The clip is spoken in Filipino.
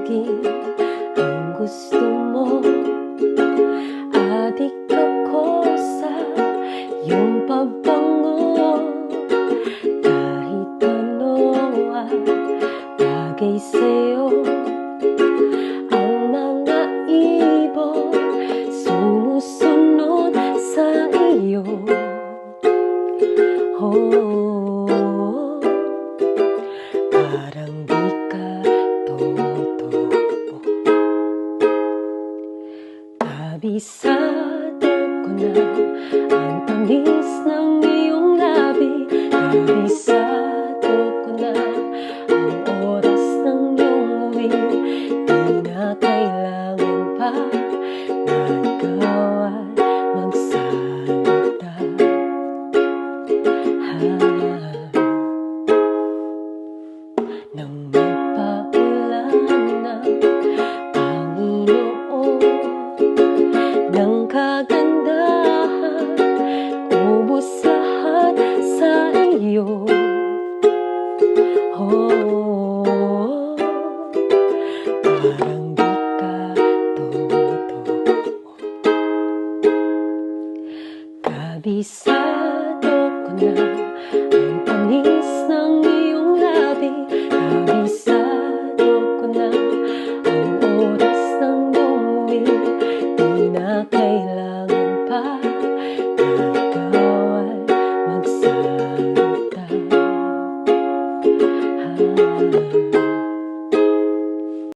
lagi ang gusto mo. Adik ako sa iyong pabango, kahit ano ang bagay sa'yo. Ang mga ibon sumusunod sa iyo. Parang di ka totoo. Kabisado ko na ang tamis ng iyong labi. Kabisado ko na ang oras ng iyong uwi. Di na kailangan pa na ikaw ay magsalita. Nang magpaulan ng Panginoon ng kagandahan, ubos lahat sa iyo. Parang di ka totoo. Kabisado ko na ang tamis ng iyong labi.